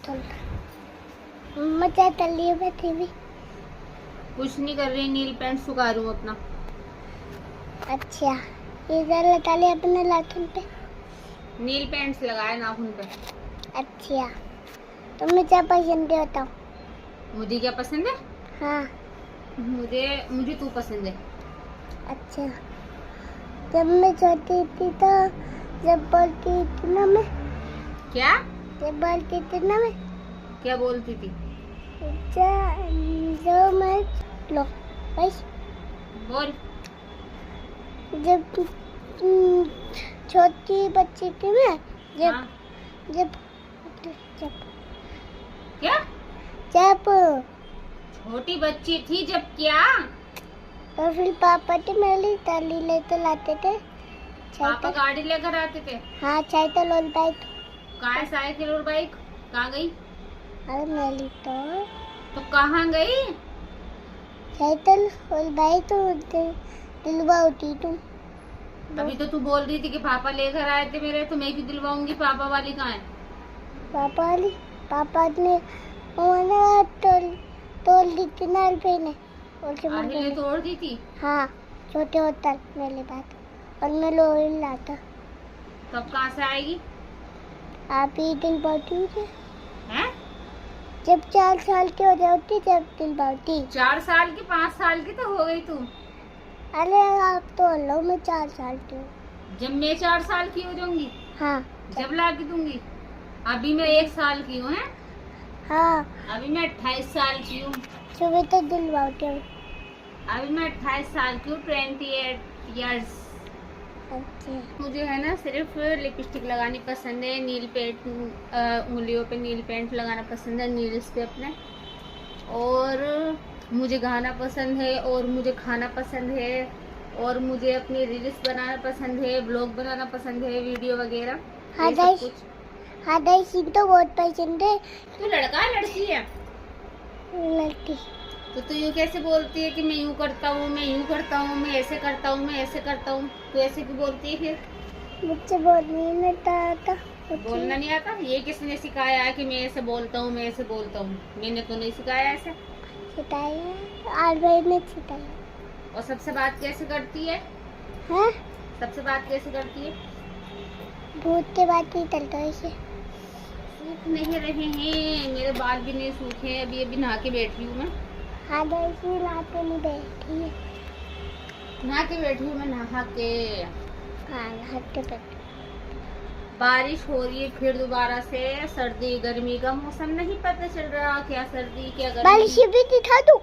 तोल मम्मा क्या कर रही है बैठी हुई? कुछ नहीं कर रही, नील पेंट सुखा रही हूँ अपना। अच्छा, इधर लगा ले अपने नाखून पे। नील पेंट्स लगाए नाखून पे। अच्छा, तुम्हें क्या पसंद है बताओ? मुझे क्या पसंद है? हाँ। मुझे तू पसंद है। अच्छा, जब मैं छोटी थी तो जब बोलती थी ना मैं क्या जब बोलती थी ना मैं क्या बोलती थी? जो मैं लो बस बोल। जब छोटी बच्ची थी मैं जब हाँ। जब जब क्या जब छोटी बच्ची थी जब? क्या और फिर पापा थे मेरी ताली ले तो लाते थे पापा गाड़ी लेकर आते थे? हाँ साइकिल और बाइक। कहाँ है साइकिल और बाइक? कहाँ गई? अरे मेरी तो कहाँ गई? साइकिल और बाइक तो दिलवा होती तुम। अभी तो तू बोल रही थी कि पापा लेकर आए थे मेरे, तो मैं क्यों दिलवाऊंगी? पापा वाली कहाँ है? पापा ने वो ना तोड़ दी थी ना रुपये ने आहले तोड़ दी थी? हाँ, छोटे होता मेरे बात और मैं लोही लाता। तब कहाँ से आएगी? आप ही दिल बाटी थे हैं? जब 4 साल की हो जाती जब दिल बाटी। 4 साल की 5 साल की तो हो गई तू। अरे आप तो लो मैं 4 साल की हूँ। जब मैं 4 साल की हो जाऊंगी हाँ जब ला के दूंगी। अभी मैं 1 साल की हूँ। हैं? हाँ, अभी मैं 28 साल की हूँ। सुबह तो दिल बाटी हूँ। अभी मैं 28 साल की हूँ, 28 इयर्स। अच्छा, मुझे है ना सिर्फ लिपस्टिक लगानी पसंद है, नील पेंट उंगलियों पे नील पेंट लगाना पसंद है, नील्स पे अपने। और मुझे गाना पसंद है, और मुझे खाना पसंद है, और मुझे अपनी रील्स बनाना पसंद है, ब्लॉग बनाना पसंद है, वीडियो वगैरह। हाँ ये सब कुछ। हाँ दाई तो बहुत पसंद है। तू लड़का है लड़की है? लड़की। तो तू यूँ कैसे बोलती है कि मैं यूँ करता हूँ, मैं यूँ करता हूँ, मैं ऐसे करता हूँ, मैं ऐसे करता हूँ? तू ऐसे क्यों बोलती है फिर? मुझसे बोलने नहीं आता। बोलना नहीं आता? ये किसने सिखाया है कि मैं ऐसे बोलता हूँ, मैं ऐसे बोलता हूँ? मैंने तो नहीं सिखाया ऐसे। सिखाया आलवाई ने सिखाया। और सबसे बात कैसे करती है? हाँ, सबसे बात कैसे करती है? भूत के बाद ही चलता है इसे। सूख नहीं रहे हैं, मेरे बाल भी नहीं सूखे हैं। अभी अभी नहा के बैठी हूँ मैं। हाँ दाई से लाते नहीं बैठी है। नहा के बैठी हूँ मैं, नहा के। हाँ हटते बैठ। बारिश हो रही है फिर दोबारा से। सर्दी गर्मी का मौसम नहीं पता चल रहा, क्या सर्दी क्या गर्मी। बारिश भी दिखा दूँ?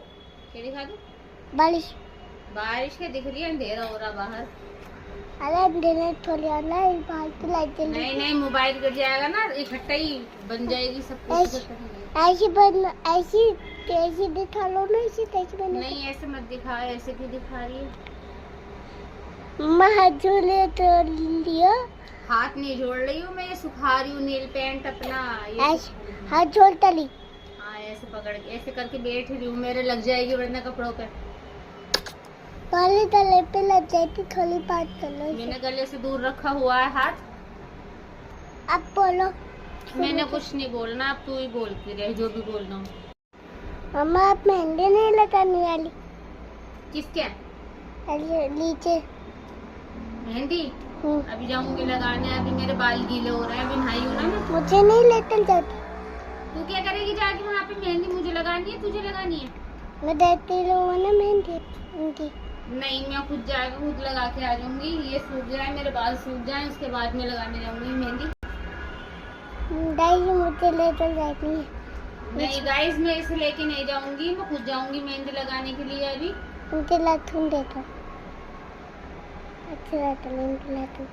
क्या दिखा दूँ? बारिश। बारिश के दिख रही है, अंधेरा हो रहा बाहर। अरे अंधेरे थोड़ी आना है, बाहर की लाइट जल रही नहीं है। नहीं, मोबाइल गिर जाएगा ना, इकट्ठा ही बन जाएगी सब कुछ। ऐसी दिखा लो ना, ऐसी तैसी बने। नहीं ऐसे मत दिखा, ऐसे क्यों दिखा रही है? मम्मा हाथ जोड़े तो लिया। हाथ नहीं जोड़ रही हूँ मैं, सुखा रही हूँ नील पेंट अपना। हाथ जोड़ता ली। हाँ ऐसे पकड़ के ऐसे करके बैठ रही हूँ, मेरे लग जाएगी वरना कपड़ों पे। काले तले पे लग जाती, थोड़ी बात कर लो। मैंने गले से दूर रखा हुआ है हाथ। अब बोलो। मैंने कुछ नहीं बोलना, अब तू ही बोलती रहे जो भी बोलना हो। मम्मा आप मेहंदी नहीं लगाने वाली? किसके? अरे नीचे। मेहंदी अभी जाऊंगी लगाने, अभी मेरे बाल गीले हो रहे हैं, अभी नहाई हूँ ना मैं। मुझे नहीं लेकर जाती। तू क्या करेगी जाके वहाँ पे? मेहंदी मुझे लगानी है, तुझे लगानी है? मैं देती रहूँ ना मेहंदी उनकी। नहीं, मैं खुद जाकर खुद लगा के आ जाऊंगी। ये सूख जाए, मेरे बाल सूख जाए, उसके बाद मैं लगाने जाऊंगी मेहंदी। दाई मुझे लेकर जाती है। नहीं गाइस, मैं इसे लेके नहीं जाऊंगी, मैं खुद जाऊंगी मेहंदी लगाने के लिए। अभी उनके लाथून देखो, अच्छा रहता है उनके लाथून।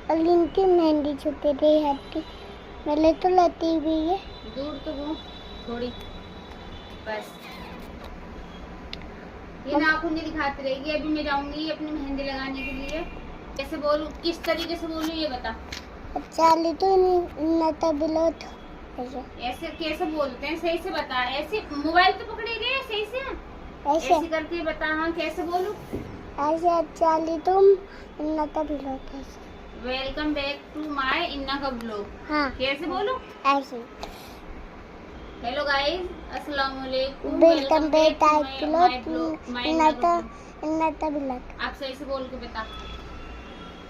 और इनकी मेहंदी छुपे दे हटती, मैंने तो लाती भी है। दूर तो वो थोड़ी बस। ये नाखून नहीं दिखाती रहेगी। अभी मैं जाऊंगी अपनी मेहंदी लगाने के लिए। कैसे बोलूं, किस तरीके से बोलूं ये बता। अच्छा ली तो नता बिलो तो ऐसे कैसे बोलते हैं, सही से बता। ऐसे मोबाइल तो पकड़े गए सही से, ऐसे करके बता। हाँ कैसे बोलूं? ऐसे अच्छा ली तुम नता बिलो कैसे? वेलकम बैक टू माय इन्ना का ब्लॉग। हाँ कैसे बोलूं? ऐसे। हेलो गाइस, अस्सलाम वालेकुम, welcome back to to my blog, my इन्नता बिलक आप सही से बोल के बता।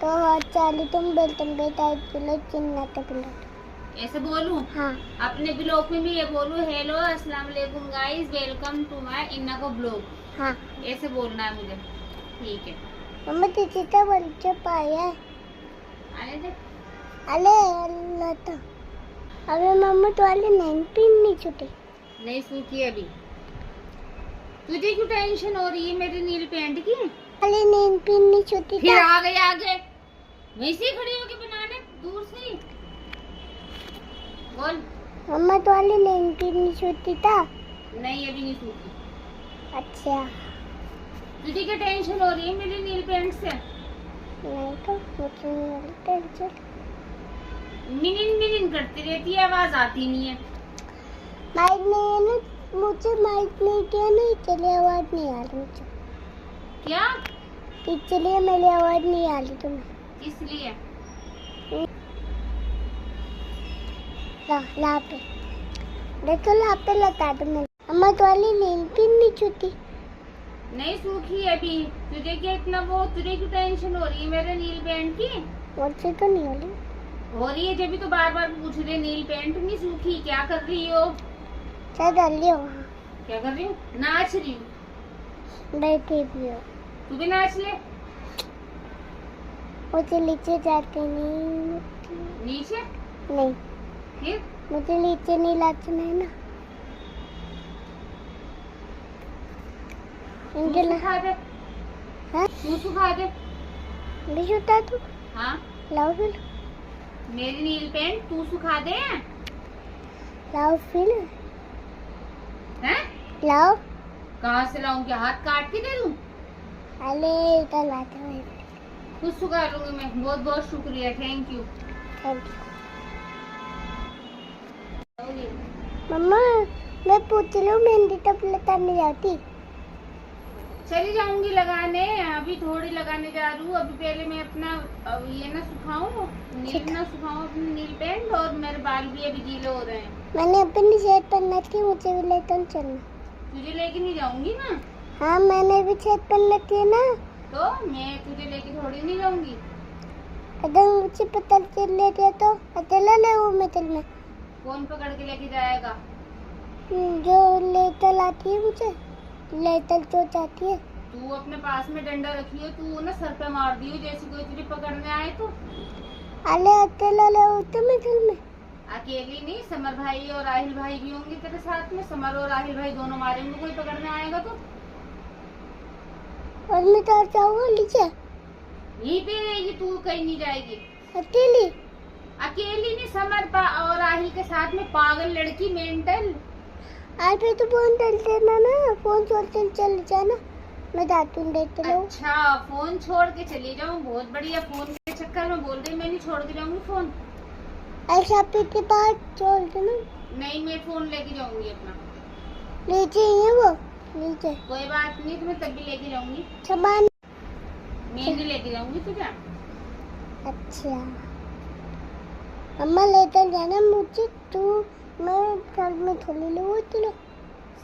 तो चालू तुम वेलकम बैक टू इन्नता बिलक ऐसे बोलूं? हाँ अपने ब्लॉग में भी ये बोलूं, हेलो अस्सलाम वालेकुम गाइस, वेलकम टू माय इन्ना को ब्लॉग। हाँ ऐसे बोलना है मुझे, ठीक है? मम्मा तीची तो बोल के पाया आने दे। अले अल्लाह तो अबे मम्मा तो वाली नहीं पिन्नी छुट्टी नहीं सूखी अभी। तुझे क्यों टेंशन हो रही है मेरी नील पेंट की? वाली नहीं पिन्नी छुट्टी फिर आ गई आगे, वैसे ही खड़ी होके बनाने दूर से ही बोल। मम्मा तो वाली नहीं पिन्नी छुट्टी था। नहीं अभी नहीं सूखी। अच्छा तुझे क्या टेंशन हो रही है मेरी नील पेंट से? नहीं तो मुझे नहीं वाली टेंशन। मिनिन मिनिन करती रहती है, आवाज आती नहीं है। माइक नहीं है ना, मुझे माइक नहीं किया ना, इसलिए आवाज नहीं आ रही मुझे। क्या? इसलिए मेरी आवाज नहीं आ रही तुम्हें। इसलिए ला पे देखो, ला पे लगा दो मेरे। अम्मा तो वाली नील पिन्नी छुट्टी नहीं सूखी है अभी। तुझे क्या इतना वो, तुझे क्यों टेंशन हो रही है मेरे नील पेंट की? मुझसे तो नहीं हो रही। हो रही है जब भी तो बार बार पूछ रहे, नील पेंट नहीं सूखी, क्या कर रही हो? क्या कर रही हो वहाँ? क्या कर रही हूँ? नाच रही हूँ। बैठी भी हो। तू भी नाच ले। मुझे नीचे जाते नहीं। नीचे? नहीं फिर मुझे नीचे नहीं नाचना है ना। तू इनके सुखा दे। हाँ तू सुखा दे। भी छुट्टा तू हाँ, लाओ फिर, मेरी नील पेंट तू सुखा दे। लाओ फिर, हैं? लाओ। कहाँ से लाऊं? क्या हाथ काट के दे दूं? अरे इधर लाते हैं। खुद सुखा लूंगी मैं। बहुत बहुत शुक्रिया, थैंक यू। Thank you. मम्मा मैं पूछ रही हूँ, मेहंदी तब लगाने जाती? चली जाऊंगी लगाने, अभी थोड़ी लगाने जा रही हूँ। अभी पहले मैं अपना ये ना सुखाऊं, नील ना सुखाऊं अपनी नील पेंट, और मेरे बाल भी अभी गीले हो रहे हैं। मैंने अपनी शर्ट पहनना थी, मुझे भी लेकर चलना। तुझे लेके नहीं जाऊंगी ना। हाँ मैंने भी शर्ट पहनना थी ना। तो मैं तुझे लेके थोड़ी नहीं जाऊंगी। अगर मुझे पता चल गया तो अकेला ले वो मैं चलना। कौन पकड़ के लेके जाएगा? जो लेकर आती है मुझे, लेकर जो जाती है। तू अपने पास में डंडा रखी हो, तू ना सर पे मार दी हो जैसे कोई तुझे पकड़ने आए तो। अरे अकेला ले तो मैं चलना। अकेली नहीं, समर भाई और राहिल भाई भी होंगे तेरे साथ में। समर और राहिल भाई दोनों मारेंगे कोई पकड़ने आएगा तो। और मैं तो जाऊंगा नीचे। यहीं पे रहेगी तू, कहीं नहीं जाएगी। अकेली? अकेली नहीं, समर और राहिल के साथ में। पागल लड़की, मेंटल। आज भी तो फोन चल देना ना, फोन छोड़ के चल जाना, मैं जाती हूँ देखते रहो। अच्छा, फोन छोड़ के चली जाऊँ? बहुत बढ़िया। फोन के चक्कर में बोल रही मैं नहीं छोड़ के जाऊंगी फोन। ऐसा के पास छोड़ देना। नहीं, मैं फोन लेके जाऊंगी अपना। नीचे ही है वो, नीचे। कोई बात नहीं, तुम्हें तब भी लेके जाऊंगी। सामान मेहंदी लेके जाऊंगी तुझे। अच्छा अम्मा लेकर जाना मुझे, तू मैं घर में थोड़ी लूँ चलो।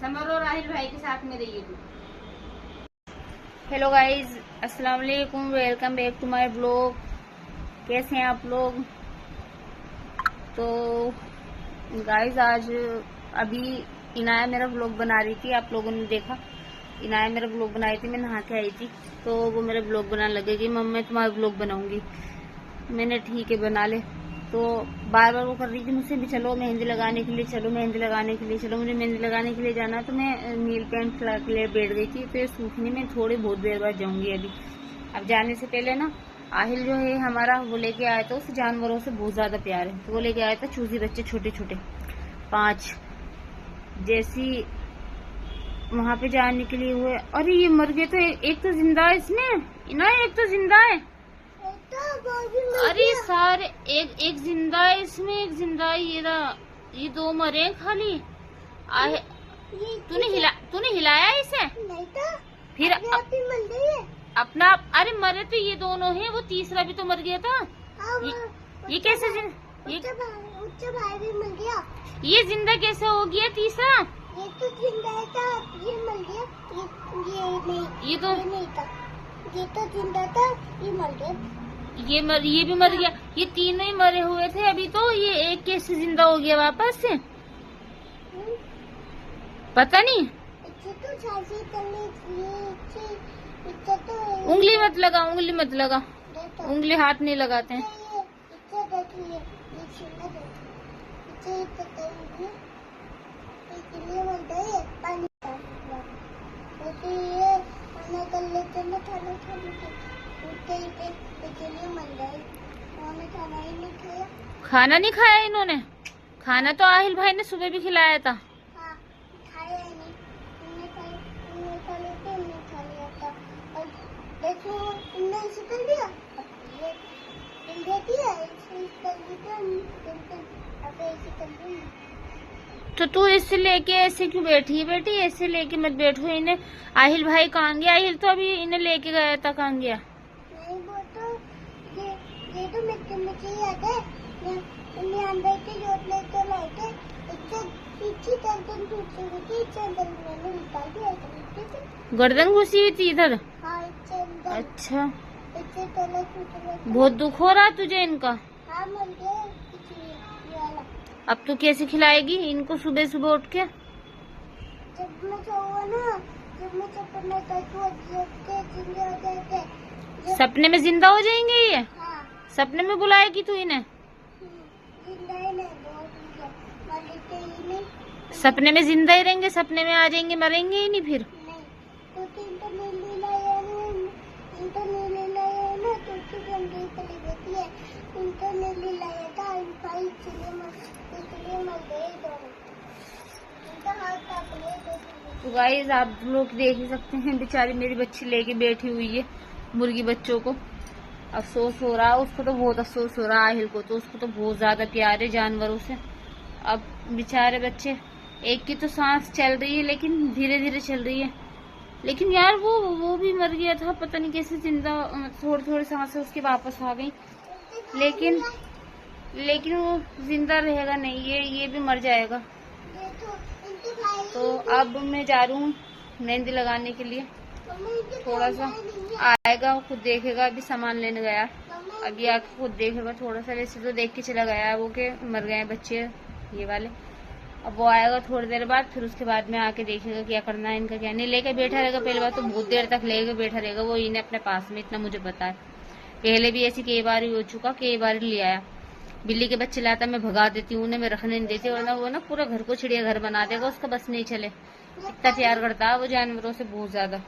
समर और राहिल भाई के साथ में रहिए तू। हेलो गाइज, अस्सलाम वालेकुम, welcome back to my blog. कैसे हैं आप लोग? तो गाइज आज अभी इनाया मेरा ब्लॉग बना रही थी, आप लोगों ने देखा। इनाया मेरा ब्लॉग बनाई थी, मैं नहा के आई थी, तो वो मेरा ब्लॉग बनाने लगेगी। मम्मी मैं तुम्हारा ब्लॉग बनाऊंगी। मैंने ठीक है बना ले। तो बार बार वो कर रही थी मुझसे भी, चलो मेहंदी लगाने के लिए, चलो मेहंदी लगाने के लिए, चलो। मुझे मेहंदी लगाने के लिए जाना, तो मैं नील पेंट लगा के लिए बैठ गई थी। तो ये सूखने में थोड़ी बहुत देर बाद जाऊंगी अभी। अब जाने से पहले ना, आहिल जो है हमारा, वो लेके आया था, उसे जानवरों से बहुत ज्यादा प्यार है, तो वो लेके आया था चूजी बच्चे छोटे छोटे 5। जैसी वहां पे जाने के लिए हुए, अरे ये मर गए। तो एक तो जिंदा है इसमें, इनाया एक तो जिंदा है। अरे सारे, एक जिंदा है इसमें, एक जिंदा है। ये 2 मरे खाली। तूने हिलाया इसे? नहीं तो फिर अपना, अरे मरे तो ये दोनों हैं, वो तीसरा भी तो मर गया था। ये कैसे बच्चा भाई भी मिल गया। ये जिंदा कैसे हो गया तीसरा? ये तो जिंदा था, ये मर गया। ये नहीं, ये तो नहीं था, ये तो जिंदा था, ये मर गया। ये भी मर गया। ये तीनों ही मरे हुए थे अभी, तो ये एक कैसे जिंदा हो गया वापस से? पता नहीं। इसे तो झांसी करने इसे तो उंगली मत लगा, उंगली मत लगा, देखो, उंगली हाथ नहीं लगाते हैं। इसे देखिए, ये छिलका देखिए, इसे तो करेंगे, इसलिए बोलते हैं पानी देखिए ये खाना कर लेते ना, खाना खाने के इसलिए मर गए। उन्होंने खाना ही नहीं खाया। खाना नहीं खाया इन्होंने? खाना तो आहिल भाई ने सुबह भी खिलाया था। हाँ, खाया ही नहीं। इन्हें खा लेते, इन्हें खा लिया था। और देखो इन्हें ऐसे कर दिया, अब ये दिल देती है, ऐसे कर देते हैं, अब ऐसे कर देंगे। तो तू इससे लेके ऐसे क्यों बैठी है बेटी? ऐसे लेके मत बैठो इन्हें। आहिल भाई कहाँ गया? आहिल तो अभी इन्हें लेके गया था, कहाँ गया? नहीं वो तो ये तो मुझे याद है, इन्हें अंदर के जोत लेके लाए थे, इससे पीछे गर्दन टूटी हुई थी, इससे अंदर मैंने निकाल दिया। गर्दन घुसी हुई थी इधर? हाँ, इससे अंदर। अच्छा, इससे तला टूट गया था। बहुत दुख हो रहा तुझे इनका? हाँ, मर गया इसलिए ये वाला। अब तू कैसे खिलाएगी इनको सुबह सुबह उठ के? जब मैं सोऊंगा ना, जब मैं सपने देखूं, देखते जिंदे हो जाते। सपने में जिंदा हो जाएंगे ये? हाँ, सपने में बुलाएगी तू इन्हें? जिंदा ही नहीं, बहुत जिंदा, मर लेते ही नहीं। सपने में जिंदा ही रहेंगे, सपने में आ जाएंगे, मरेंगे ही नहीं फिर? नहीं, क्योंकि इनको नीली लाया ना, इनको नीली लाया ना, क्योंकि गंदी चली जाती है। इनको नीली लाया था, भाई इसलिए मर गए दोनों। इनका हाथ काट लिया। तो गाइस आप लोग देख ही सकते हैं, बेचारी मेरी बच्ची लेके बैठी हुई है मुर्गी बच्चों को। अफसोस हो रहा है उसको, तो बहुत अफसोस हो रहा है। आहिल को तो, उसको तो बहुत ज्यादा प्यार है जानवरों से। अब बेचारे बच्चे, एक की तो सांस चल रही है लेकिन धीरे धीरे चल रही है। लेकिन यार वो भी मर गया था, पता नहीं कैसे जिंदा, थोड़ी थोड़ी सांसें उसकी वापस आ गई। लेकिन वो जिंदा रहेगा नहीं, ये भी मर जाएगा। तो अब मैं जा रही हूँ मेहंदी लगाने के लिए। थोड़ा सा आएगा, खुद देखेगा। अभी सामान लेने गया, अभी आके खुद देखेगा थोड़ा सा। वैसे तो देख के चला गया वो के मर गए बच्चे ये वाले। अब वो आएगा थोड़ी देर बाद, फिर उसके बाद में आके देखेगा क्या करना है इनका, क्या नहीं। लेके बैठा रहेगा, पहले बात तो बहुत देर तक लेके बैठा रहेगा वो इन्हें अपने पास में, इतना मुझे पता है। पहले भी ऐसी कई बार ही हो चुका, कई बार ले आया। बिल्ली के बच्चे लाता, मैं भगा देती हूँ उन्हें, मैं रखने नहीं देती, वरना वो ना पूरा घर को चिड़िया घर बना देगा, उसका बस नहीं चले। इतना प्यार करता है वो जानवरों से, बहुत ज्यादा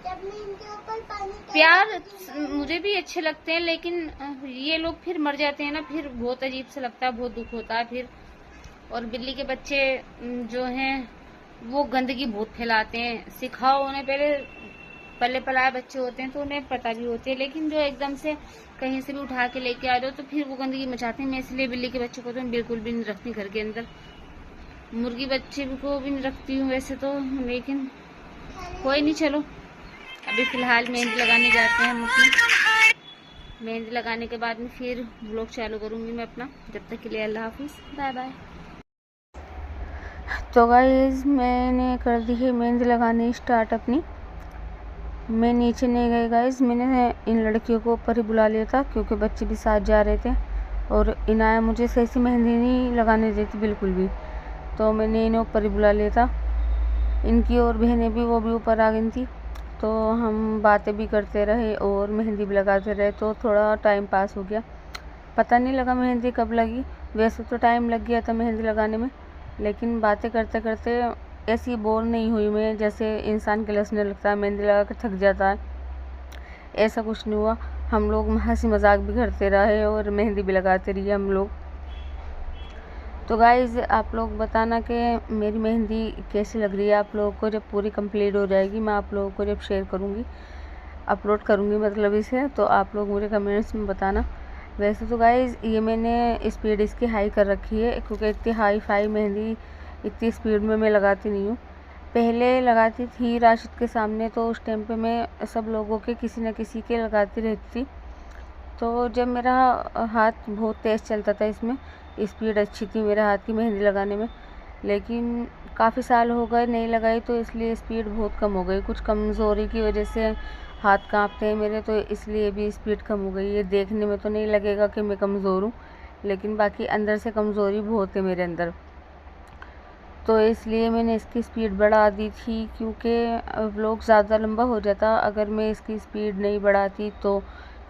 प्यार। मुझे भी अच्छे लगते हैं, लेकिन ये लोग फिर मर जाते हैं ना, फिर बहुत अजीब सा लगता है, बहुत दुख होता है फिर। और बिल्ली के बच्चे जो हैं वो गंदगी बहुत फैलाते हैं। सिखाओ उन्हें, पले पलाए बच्चे होते हैं तो उन्हें पता भी होती है, लेकिन जो एकदम से कहीं से भी उठा के लेके आ जाओ तो फिर वो गंदगी मचाते हैं। मैं इसलिए बिल्ली के बच्चे को तो बिल्कुल भी नहीं रखती घर के अंदर। मुर्गी बच्चे को भी नहीं रखती हूँ वैसे तो, लेकिन कोई नहीं। चलो अभी फिलहाल मेहंदी लगाने जाते हैं हम अपनी। मेहंदी लगाने के बाद में फिर व्लॉग चालू करूंगी मैं अपना। जब तक के लिए अल्लाह हाफिज, बाय बाय। तो गाइस मैंने कर दी है मेहंदी लगाने स्टार्ट अपनी। मैं नीचे नहीं गई गाइस, मैंने इन लड़कियों को ऊपर ही बुला लिया था क्योंकि बच्चे भी साथ जा रहे थे। और इनाया मुझे सही से मेहंदी नहीं लगाने देती बिल्कुल भी, तो मैंने इन्हें ऊपर ही बुला लिया था। इनकी और बहनें भी, वो भी ऊपर आ गई थी, तो हम बातें भी करते रहे और मेहंदी भी लगाते रहे, तो थोड़ा टाइम पास हो गया। पता नहीं लगा मेहंदी कब लगी। वैसे तो टाइम लग गया था मेहंदी लगाने में, लेकिन बातें करते करते ऐसी बोर नहीं हुई मैं, जैसे इंसान के लसने लगता है, मेहंदी लगा कर थक जाता है, ऐसा कुछ नहीं हुआ। हम लोग हंसी मजाक भी करते रहे और मेहंदी भी लगाते रहिए हम लोग। तो गाइज़ आप लोग बताना कि मेरी मेहंदी कैसी लग रही है आप लोगों को। जब पूरी कंप्लीट हो जाएगी मैं आप लोगों को जब शेयर करूँगी, अपलोड करूँगी मतलब इसे, तो आप लोग मुझे कमेंट्स में बताना। वैसे तो गाइज़ ये मैंने स्पीड इसकी हाई कर रखी है, क्योंकि इतनी हाई फाई मेहंदी इतनी स्पीड में मैं लगाती नहीं हूँ। पहले लगाती थी राशिद के सामने, तो उस टाइम पे मैं सब लोगों के किसी न किसी के लगाती रहती थी। तो जब मेरा हाथ बहुत तेज़ चलता था इसमें, स्पीड अच्छी थी मेरे हाथ की मेहंदी लगाने में, लेकिन काफ़ी साल हो गए नहीं लगाई तो इसलिए स्पीड बहुत कम हो गई। कुछ कमज़ोरी की वजह से हाथ कांपते हैं मेरे, तो इसलिए भी स्पीड कम हो गई है। देखने में तो नहीं लगेगा कि मैं कमज़ोर हूँ, लेकिन बाकी अंदर से कमज़ोरी बहुत है मेरे अंदर, तो इसलिए मैंने इसकी स्पीड बढ़ा दी थी, क्योंकि व्लॉग ज़्यादा लंबा हो जाता अगर मैं इसकी स्पीड नहीं बढ़ाती। तो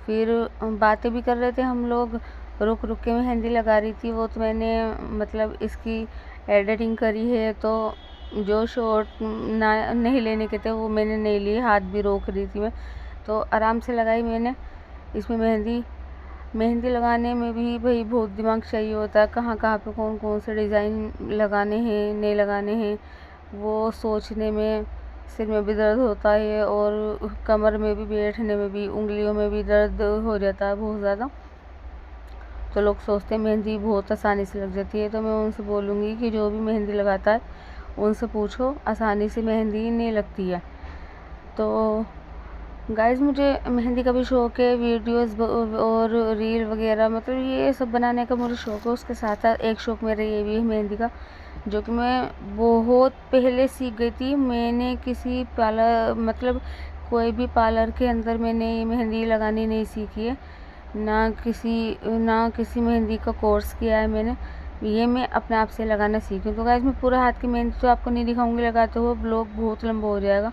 फिर बातें भी कर रहे थे हम लोग, रुक रुक के मेहंदी लगा रही थी। वो तो मैंने मतलब इसकी एडिटिंग करी है, तो जो शॉट ना नहीं लेने के थे वो मैंने नहीं लिए, हाथ भी रोक रही थी मैं, तो आराम से लगाई मैंने इसमें मेहंदी लगाने में भी भाई बहुत दिमाग चाहिए होता है, कहाँ कहाँ पे कौन कौन से डिज़ाइन लगाने हैं नहीं लगाने हैं, वो सोचने में सिर में भी दर्द होता है और कमर में भी, बैठने में भी, उंगलियों में भी दर्द हो जाता है बहुत ज़्यादा। तो लोग सोचते हैं मेहंदी बहुत आसानी से लग जाती है, तो मैं उनसे बोलूँगी कि जो भी मेहंदी लगाता है उनसे पूछो, आसानी से मेहंदी नहीं लगती है। तो गाइज़ मुझे मेहंदी का भी शौक़ है, वीडियोस और रील वगैरह मतलब ये सब बनाने का मुझे शौक़ है। उसके साथ साथ एक शौक़ मेरा ये भी है मेहंदी का, जो कि मैं बहुत पहले सीख गई थी। मैंने किसी पार्लर मतलब कोई भी पार्लर के अंदर मैंने मेहंदी लगानी नहीं सीखी है, ना किसी मेहंदी का कोर्स किया है मैंने, ये मैं अपने आप से लगाना सीखी हूँ। तो गाइज़ मैं पूरा हाथ की मेहंदी तो आपको नहीं दिखाऊंगी लगाते हुए, व्लॉग बहुत लंबा हो जाएगा।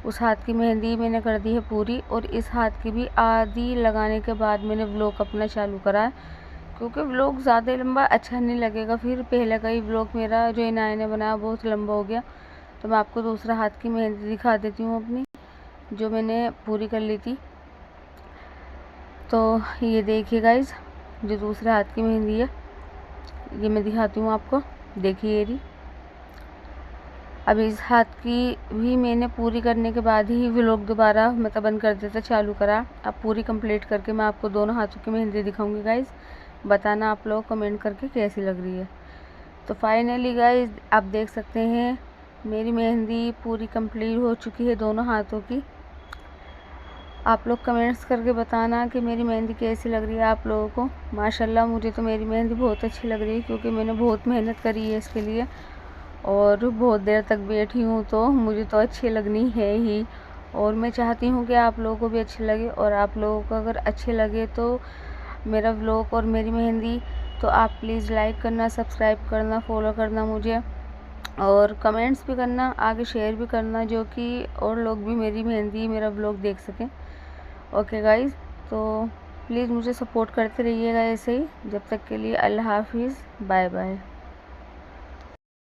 उस हाथ की मेहंदी मैंने कर दी है पूरी, और इस हाथ की भी आधी लगाने के बाद मैंने व्लॉग अपना चालू करा है, क्योंकि व्लॉग ज़्यादा लंबा अच्छा नहीं लगेगा। फिर पहले का ही व्लॉग मेरा जो इनाया ने बनाया बहुत लंबा हो गया। तो मैं आपको दूसरा हाथ की मेहंदी दिखा देती हूँ अपनी, जो मैंने पूरी कर ली थी। तो ये देखिए गाइज़, जो दूसरे हाथ की मेहंदी है ये मैं दिखाती हूँ आपको, देखिए ये रही। अब इस हाथ की भी मैंने पूरी करने के बाद ही व्लॉग दोबारा मतलब बंद कर देता, चालू करा। अब पूरी कंप्लीट करके मैं आपको दोनों हाथों की मेहंदी दिखाऊंगी गाइज़, बताना आप लोग कमेंट करके कैसी लग रही है। तो फाइनली गाइज़ आप देख सकते हैं मेरी मेहंदी पूरी कंप्लीट हो चुकी है दोनों हाथों की। आप लोग कमेंट्स करके बताना कि मेरी मेहंदी कैसी लग रही है आप लोगों को। माशाल्लाह मुझे तो मेरी मेहंदी बहुत अच्छी लग रही है, क्योंकि मैंने बहुत मेहनत करी है इसके लिए और बहुत देर तक बैठी हूँ, तो मुझे तो अच्छी लगनी है ही। और मैं चाहती हूँ कि आप लोगों को भी अच्छी लगे, और आप लोगों को अगर अच्छे लगे तो मेरा व्लॉग और मेरी मेहंदी, तो आप प्लीज़ लाइक करना, सब्सक्राइब करना, फॉलो करना मुझे, और कमेंट्स भी करना, आगे शेयर भी करना, जो कि और लोग भी मेरी मेहंदी मेरा व्लॉग देख सकें। ओके गाइज़, तो प्लीज़ मुझे सपोर्ट करते रहिएगा ऐसे ही। जब तक के लिए अल्लाह हाफिज़, बाय बाय।